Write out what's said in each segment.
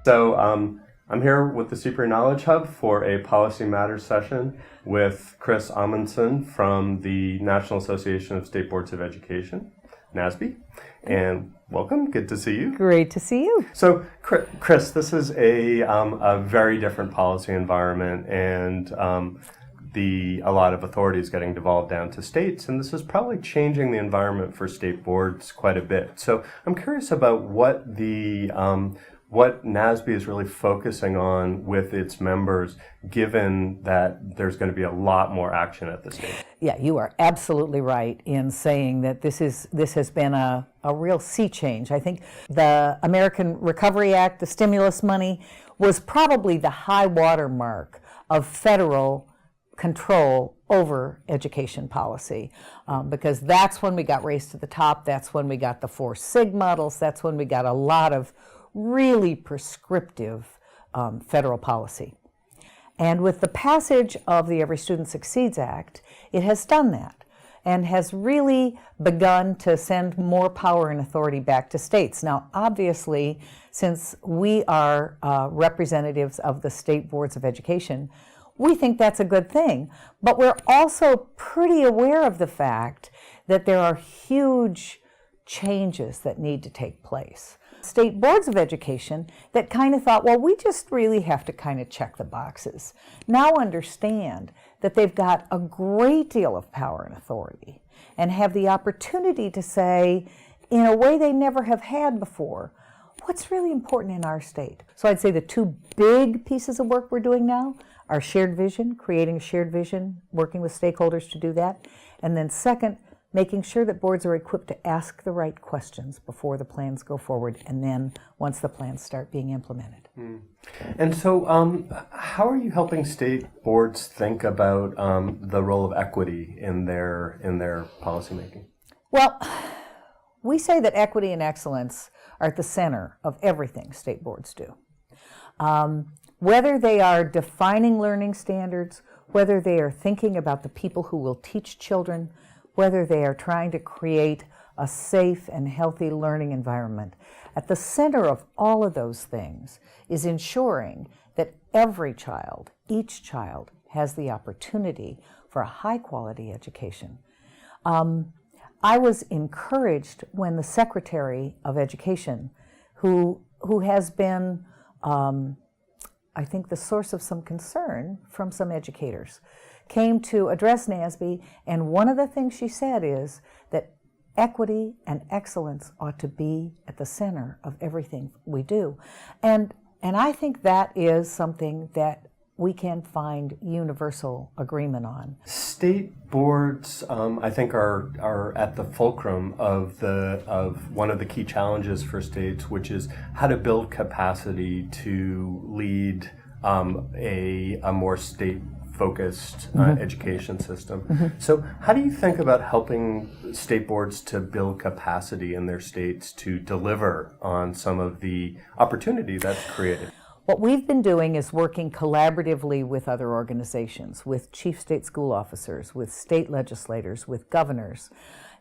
I'm here with the CPRE Knowledge Hub for a Policy Matters session with Kristen Amundson from the National Association of State Boards of Education, NASB. And welcome, good to see you. Great to see you. So, Chris, this is a very different policy environment, and a lot of authority is getting devolved down to states, and this is probably changing the environment for state boards quite a bit. So I'm curious about what what NASB is really focusing on with its members, given that there's going to be a lot more action at the state. Yeah, you are absolutely right in saying that this has been a real sea change. I think the American Recovery Act, the stimulus money, was probably the high water mark of federal control over education policy, because that's when we got raised to the top, that's when we got the 4 SIG models, that's when we got a lot of really prescriptive federal policy. And with the passage of the Every Student Succeeds Act, it has done that and has really begun to send more power and authority back to states. Now, obviously, since we are representatives of the state boards of education, we think that's a good thing, but we're also pretty aware of the fact that there are huge changes that need to take place. State boards of education that kind of thought, well, we just really have to kind of check the boxes, now understand that they've got a great deal of power and authority and have the opportunity to say, in a way they never have had before, what's really important in our state. So I'd say the 2 big pieces of work we're doing now are shared vision, creating a shared vision, working with stakeholders to do that, and then second, making sure that boards are equipped to ask the right questions before the plans go forward, and then once the plans start being implemented. And so how are you helping state boards think about the role of equity in their policymaking? Well, we say that equity and excellence are at the center of everything state boards do. Whether they are defining learning standards, whether they are thinking about the people who will teach children, whether they are trying to create a safe and healthy learning environment, at the center of all of those things is ensuring that every child, each child, has the opportunity for a high-quality education. I was encouraged when the Secretary of Education, who has been I think the source of some concern from some educators, came to address NASB, and one of the things she said is that equity and excellence ought to be at the center of everything we do. And I think that is something that we can find universal agreement on. State boards, I think, are at the fulcrum of one of the key challenges for states, which is how to build capacity to lead a more state-focused education system. So, how do you think about helping state boards to build capacity in their states to deliver on some of the opportunity that's created? What we've been doing is working collaboratively with other organizations, with chief state school officers, with state legislators, with governors,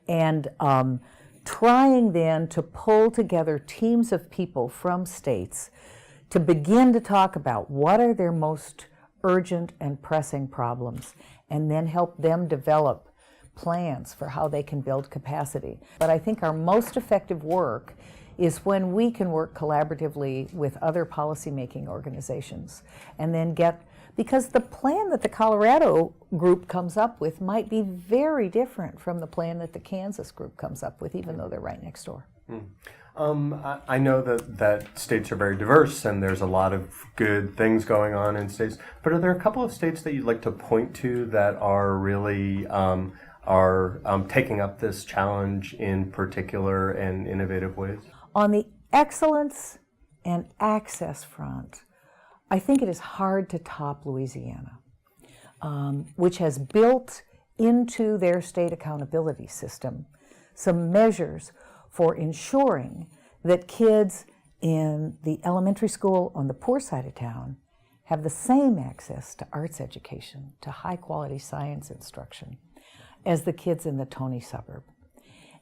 and trying then to pull together teams of people from states to begin to talk about what are their most urgent and pressing problems, and then help them develop plans for how they can build capacity. But I think our most effective work is when we can work collaboratively with other policymaking organizations and then because the plan that the Colorado group comes up with might be very different from the plan that the Kansas group comes up with, even though they're right next door. I know that states are very diverse and there's a lot of good things going on in states, but are there a couple of states that you'd like to point to that are really taking up this challenge in particular and innovative ways? On the excellence and access front, I think it is hard to top Louisiana, which has built into their state accountability system some measures for ensuring that kids in the elementary school on the poor side of town have the same access to arts education, to high-quality science instruction, as the kids in the Tony suburb.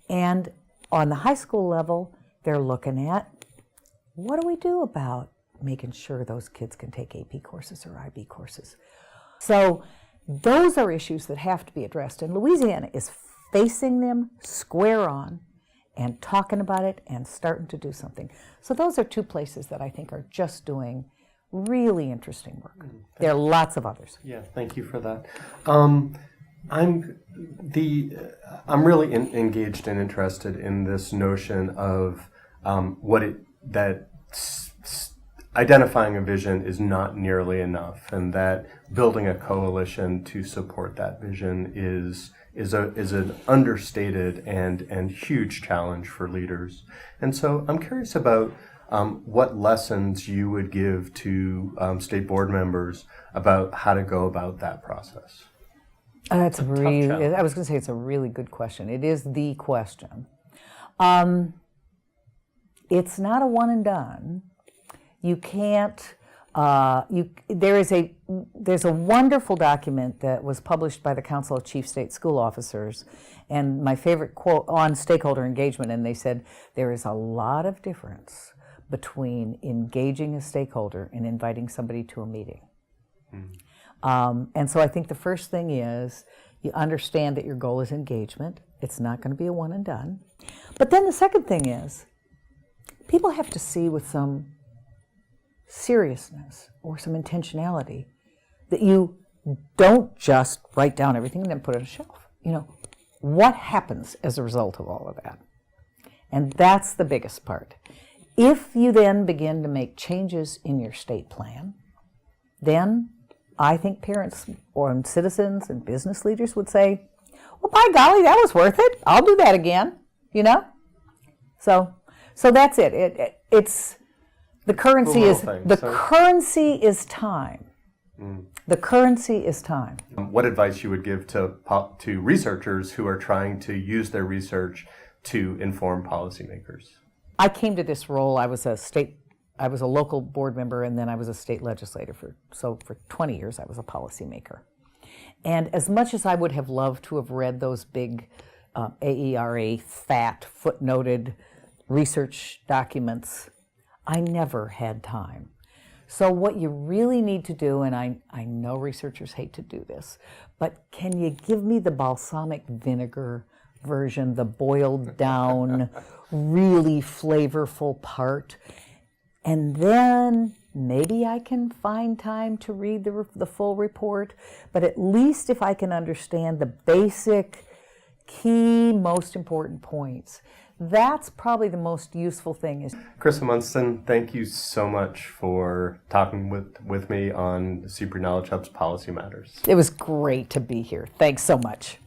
And on the high school level, they're looking at, what do we do about making sure those kids can take AP courses or IB courses. So those are issues that have to be addressed, and Louisiana is facing them square on and talking about it and starting to do something. So those are two places that I think are just doing really interesting work. There are lots of others. Yeah, thank you for that. I'm really engaged and interested in this notion of identifying a vision is not nearly enough, and that building a coalition to support that vision is an understated and huge challenge for leaders. And so I'm curious about what lessons you would give to state board members about how to go about that process. That's really, I was going to say it's a really good question. It is the question. It's not a one and done. You can't, there's a wonderful document that was published by the Council of Chief State School Officers, and my favorite quote on stakeholder engagement, and they said, there is a lot of difference between engaging a stakeholder and inviting somebody to a meeting. And so I think the first thing is you understand that your goal is engagement. It's not going to be a one and done. But then the second thing is people have to see with some seriousness or some intentionality that you don't just write down everything and then put it on a shelf. You know, what happens as a result of all of that? And that's the biggest part. If you then begin to make changes in your state plan, then I think parents or citizens and business leaders would say, well, by golly, that was worth it. I'll do that again, you know? So that's it. It's the currency currency is time. The currency is time. What advice you would give to researchers who are trying to use their research to inform policymakers? I came to this role, I was a local board member, and then I was a state legislator for 20 years I was a policymaker. And as much as I would have loved to have read those big AERA fat footnoted research documents, I never had time. So what you really need to do, and I know researchers hate to do this, but can you give me the balsamic vinegar version, the boiled down, really flavorful part? And then maybe I can find time to read the full report, but at least if I can understand the basic, key, most important points, that's probably the most useful thing. Kristen Amundson, thank you so much for talking with me on CPRE Knowledge Hub's Policy Matters. It was great to be here. Thanks so much.